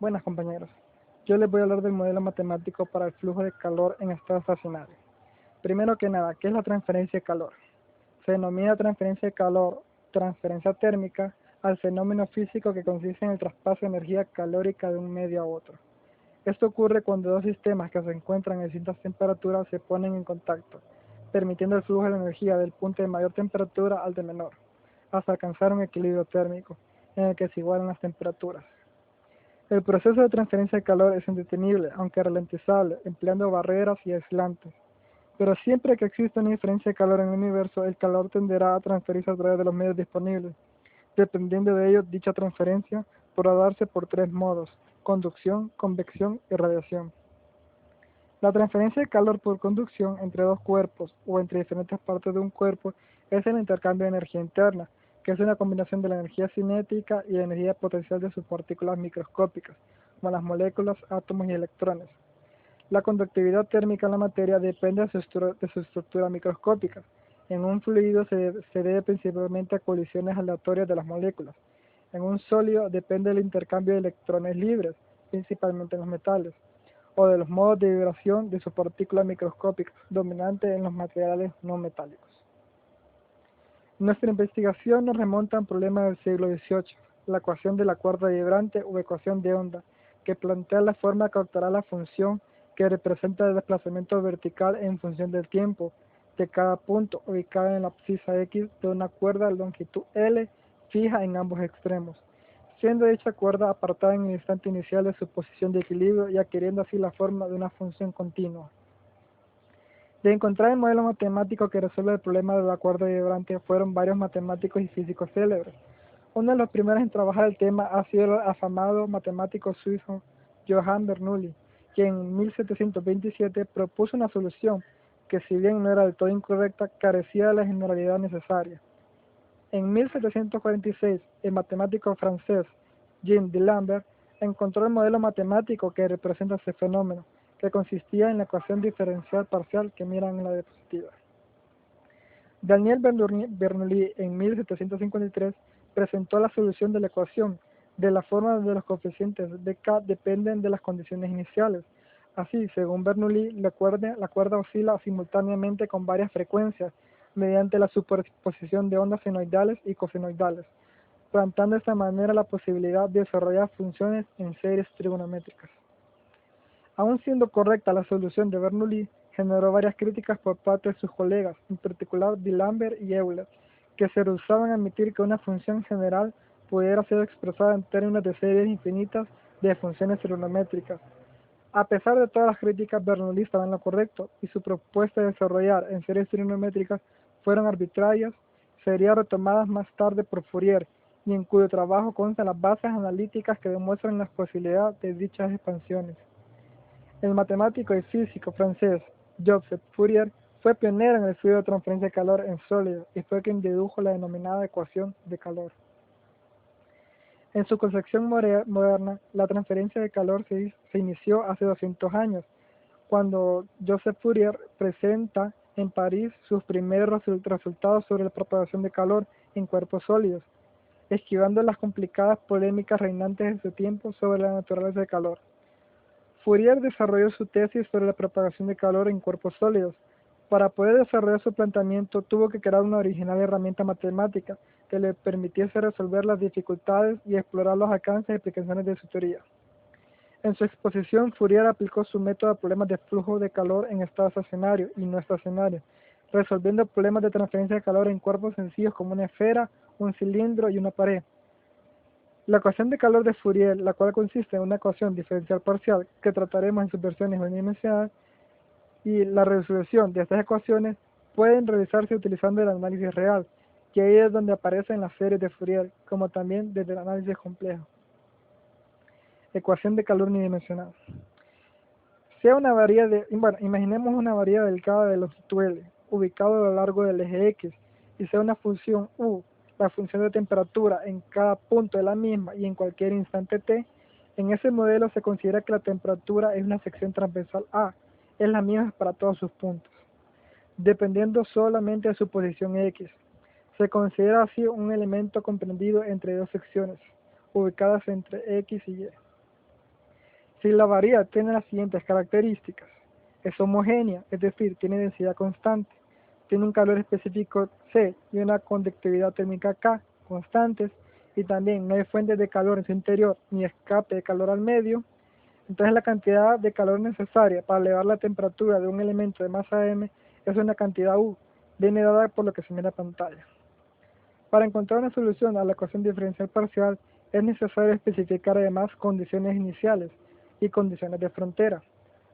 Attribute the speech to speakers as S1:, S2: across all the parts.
S1: Buenas compañeros, yo les voy a hablar del modelo matemático para el flujo de calor en estado estacionario. Primero que nada, ¿qué es la transferencia de calor? Se denomina transferencia de calor, transferencia térmica, al fenómeno físico que consiste en el traspaso de energía calórica de un medio a otro. Esto ocurre cuando dos sistemas que se encuentran en distintas temperaturas se ponen en contacto, permitiendo el flujo de energía del punto de mayor temperatura al de menor, hasta alcanzar un equilibrio térmico, en el que se igualan las temperaturas. El proceso de transferencia de calor es indetenible, aunque ralentizable, empleando barreras y aislantes. Pero siempre que exista una diferencia de calor en el universo, el calor tenderá a transferirse a través de los medios disponibles. Dependiendo de ello, dicha transferencia podrá darse por tres modos: conducción, convección y radiación. La transferencia de calor por conducción entre dos cuerpos o entre diferentes partes de un cuerpo es el intercambio de energía interna, que es una combinación de la energía cinética y la energía potencial de sus partículas microscópicas, como las moléculas, átomos y electrones. La conductividad térmica en la materia depende de su estructura microscópica. En un fluido se debe principalmente a colisiones aleatorias de las moléculas. En un sólido depende del intercambio de electrones libres, principalmente en los metales, o de los modos de vibración de sus partículas microscópicas, dominantes en los materiales no metálicos. Nuestra investigación nos remonta a un problema del siglo XVIII, la ecuación de la cuerda vibrante o ecuación de onda, que plantea la forma que adoptará la función que representa el desplazamiento vertical en función del tiempo de cada punto ubicado en la abscisa X de una cuerda de longitud L fija en ambos extremos, siendo dicha cuerda apartada en el instante inicial de su posición de equilibrio y adquiriendo así la forma de una función continua. De encontrar el modelo matemático que resuelve el problema de la cuerda vibrante fueron varios matemáticos y físicos célebres. Uno de los primeros en trabajar el tema ha sido el afamado matemático suizo Johann Bernoulli, quien en 1727 propuso una solución que, si bien no era del todo incorrecta, carecía de la generalidad necesaria. En 1746, el matemático francés Jean D'Alembert encontró el modelo matemático que representa ese fenómeno, que consistía en la ecuación diferencial parcial que miran en la diapositiva. Daniel Bernoulli en 1753 presentó la solución de la ecuación de la forma donde los coeficientes de K dependen de las condiciones iniciales. Así, según Bernoulli, la cuerda oscila simultáneamente con varias frecuencias mediante la superposición de ondas senoidales y cosenoidales, planteando de esta manera la posibilidad de desarrollar funciones en series trigonométricas. Aun siendo correcta la solución de Bernoulli, generó varias críticas por parte de sus colegas, en particular D'Alembert y Euler, que se rehusaban a admitir que una función general pudiera ser expresada en términos de series infinitas de funciones trigonométricas. A pesar de todas las críticas, Bernoulli estaba en lo correcto, y su propuesta de desarrollar en series trigonométricas fueron arbitrarias, serían retomadas más tarde por Fourier, y en cuyo trabajo constan las bases analíticas que demuestran la posibilidad de dichas expansiones. El matemático y físico francés Joseph Fourier fue pionero en el estudio de transferencia de calor en sólidos y fue quien dedujo la denominada ecuación de calor. En su concepción moderna, la transferencia de calor se inició hace 200 años, cuando Joseph Fourier presenta en París sus primeros resultados sobre la propagación de calor en cuerpos sólidos, esquivando las complicadas polémicas reinantes en su tiempo sobre la naturaleza del calor. Fourier desarrolló su tesis sobre la propagación de calor en cuerpos sólidos. Para poder desarrollar su planteamiento, tuvo que crear una original herramienta matemática que le permitiese resolver las dificultades y explorar los alcances y aplicaciones de su teoría. En su exposición, Fourier aplicó su método a problemas de flujo de calor en estado estacionario y no estacionario, resolviendo problemas de transferencia de calor en cuerpos sencillos como una esfera, un cilindro y una pared. La ecuación de calor de Fourier, la cual consiste en una ecuación diferencial parcial que trataremos en sus versiones unidimensionales, y la resolución de estas ecuaciones pueden realizarse utilizando el análisis real, que ahí es donde aparecen las series de Fourier, como también desde el análisis complejo. Ecuación de calor unidimensional. Imaginemos una variedad delgada de longitud L, ubicada a lo largo del eje X, y sea una función U, la función de temperatura en cada punto de la misma y en cualquier instante t. En ese modelo se considera que la temperatura es una sección transversal A, es la misma para todos sus puntos, dependiendo solamente de su posición X. Se considera así un elemento comprendido entre dos secciones, ubicadas entre X y Y. Si la variedad tiene las siguientes características: es homogénea, es decir, tiene densidad constante, tiene un calor específico C y una conductividad térmica K constantes, y también no hay fuentes de calor en su interior ni escape de calor al medio, entonces la cantidad de calor necesaria para elevar la temperatura de un elemento de masa m es una cantidad U, viene dada por lo que se mira en pantalla. Para encontrar una solución a la ecuación diferencial parcial es necesario especificar además condiciones iniciales y condiciones de frontera.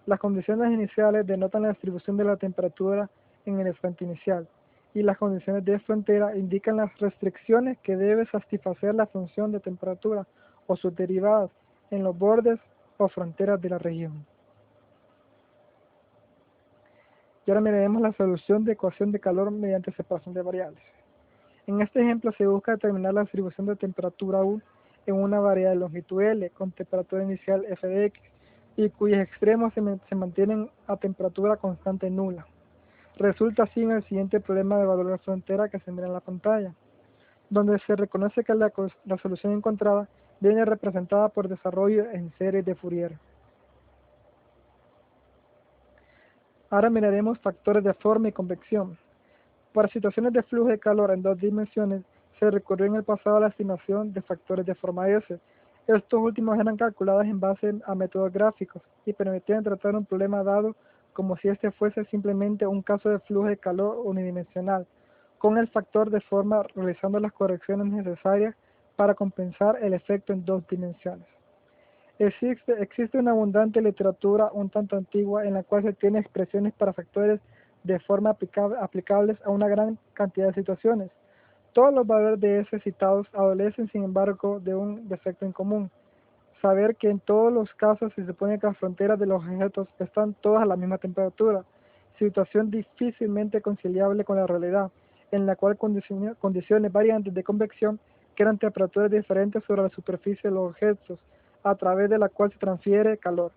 S1: Las condiciones iniciales denotan la distribución de la temperatura en el estante inicial, y las condiciones de frontera indican las restricciones que debe satisfacer la función de temperatura o sus derivadas en los bordes o fronteras de la región. Y ahora miraremos la solución de ecuación de calor mediante separación de variables. En este ejemplo se busca determinar la distribución de temperatura U en una variable de longitud L con temperatura inicial f de x y cuyos extremos se mantienen a temperatura constante nula. Resulta así en el siguiente problema de valor de frontera que se mira en la pantalla, donde se reconoce que la solución encontrada viene representada por desarrollo en series de Fourier. Ahora miraremos factores de forma y convección. Para situaciones de flujo de calor en dos dimensiones, se recurrió en el pasado a la estimación de factores de forma S. Estos últimos eran calculados en base a métodos gráficos y permitían tratar un problema dado como si este fuese simplemente un caso de flujo de calor unidimensional, con el factor de forma realizando las correcciones necesarias para compensar el efecto en dos dimensiones. Existe una abundante literatura un tanto antigua en la cual se tiene expresiones para factores de forma aplicables a una gran cantidad de situaciones. Todos los valores de S citados adolecen, sin embargo, de un defecto en común: saber que en todos los casos se supone que las fronteras de los objetos están todas a la misma temperatura, situación difícilmente conciliable con la realidad, en la cual condiciones variantes de convección crean temperaturas diferentes sobre la superficie de los objetos, a través de la cual se transfiere calor.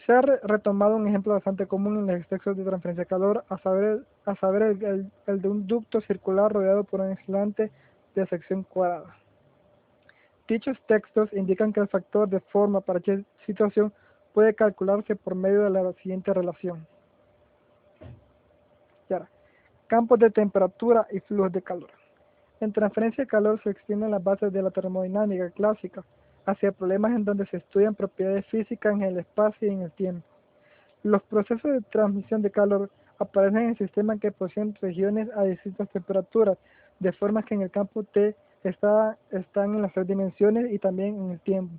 S1: Se ha retomado un ejemplo bastante común en los textos de transferencia de calor, a saber el de un ducto circular rodeado por un aislante de sección cuadrada. Dichos textos indican que el factor de forma para esta situación puede calcularse por medio de la siguiente relación. Y ahora, campos de temperatura y flujos de calor. En transferencia de calor se extienden las bases de la termodinámica clásica hacia problemas en donde se estudian propiedades físicas en el espacio y en el tiempo. Los procesos de transmisión de calor aparecen en sistemas que poseen regiones a distintas temperaturas, de forma que en el campo T están en las 3 dimensiones y también en el tiempo.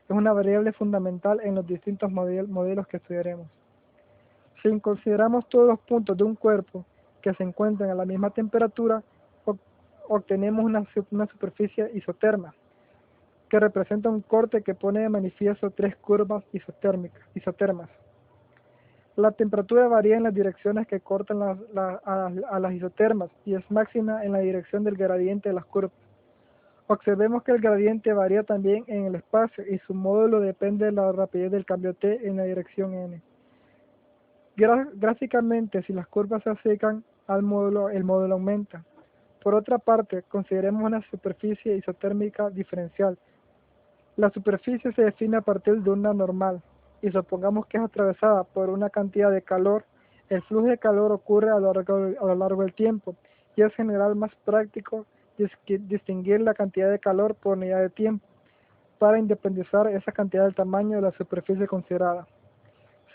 S1: Es una variable fundamental en los distintos modelos que estudiaremos. Si consideramos todos los puntos de un cuerpo que se encuentran a la misma temperatura, obtenemos una superficie isoterma, que representa un corte que pone de manifiesto 3 curvas isotermas. La temperatura varía en las direcciones que cortan a las isotermas y es máxima en la dirección del gradiente de las curvas. Observemos que el gradiente varía también en el espacio y su módulo depende de la rapidez del cambio t en la dirección n. Gráficamente, si las curvas se acercan al módulo, el módulo aumenta. Por otra parte, consideremos una superficie isotérmica diferencial. La superficie se define a partir de una normal, y supongamos que es atravesada por una cantidad de calor. El flujo de calor ocurre a lo largo del tiempo, y es en general más práctico distinguir la cantidad de calor por unidad de tiempo, para independizar esa cantidad del tamaño de la superficie considerada.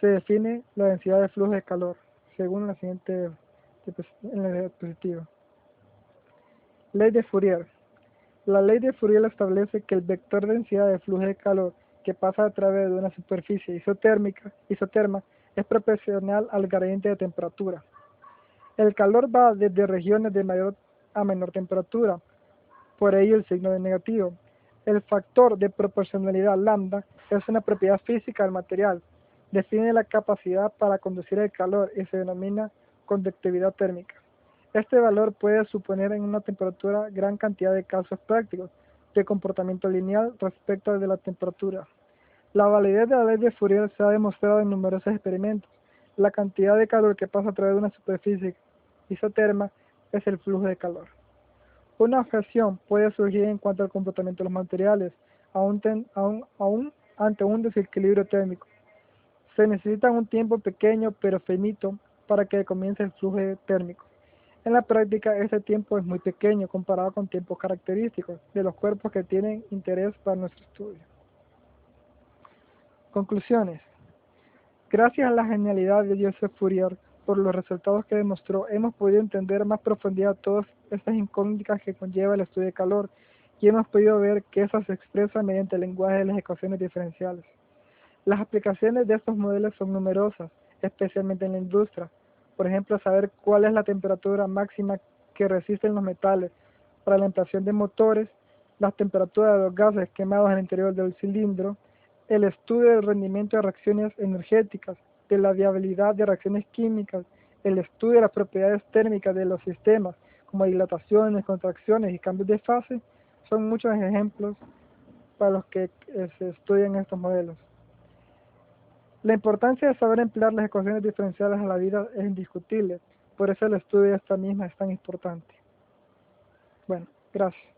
S1: Se define la densidad de flujo de calor, según la siguiente diapositiva. Ley de Fourier. La ley de Fourier establece que el vector densidad de flujo de calor que pasa a través de una superficie isoterma es proporcional al gradiente de temperatura. El calor va desde regiones de mayor a menor temperatura, por ello el signo de negativo. El factor de proporcionalidad lambda es una propiedad física del material. Define la capacidad para conducir el calor y se denomina conductividad térmica. Este valor puede suponer en una temperatura gran cantidad de casos prácticos de comportamiento lineal respecto al de la temperatura. La validez de la ley de Fourier se ha demostrado en numerosos experimentos. La cantidad de calor que pasa a través de una superficie isoterma es el flujo de calor. Una objeción puede surgir en cuanto al comportamiento de los materiales. Aún ante un desequilibrio térmico. Se necesita un tiempo pequeño pero finito para que comience el flujo térmico. En la práctica, este tiempo es muy pequeño comparado con tiempos característicos de los cuerpos que tienen interés para nuestro estudio. Conclusiones. Gracias a la genialidad de Joseph Fourier por los resultados que demostró, hemos podido entender más profundidad todas estas incógnitas que conlleva el estudio de calor y hemos podido ver que eso se expresa mediante el lenguaje de las ecuaciones diferenciales. Las aplicaciones de estos modelos son numerosas, especialmente en la industria. Por ejemplo, saber cuál es la temperatura máxima que resisten los metales para la inflación de motores, las temperaturas de los gases quemados en el interior del cilindro, el estudio del rendimiento de reacciones energéticas, de la viabilidad de reacciones químicas, el estudio de las propiedades térmicas de los sistemas, como dilataciones, contracciones y cambios de fase, son muchos ejemplos para los que se estudian estos modelos. La importancia de saber emplear las ecuaciones diferenciales a la vida es indiscutible, por eso el estudio de esta misma es tan importante. Bueno, gracias.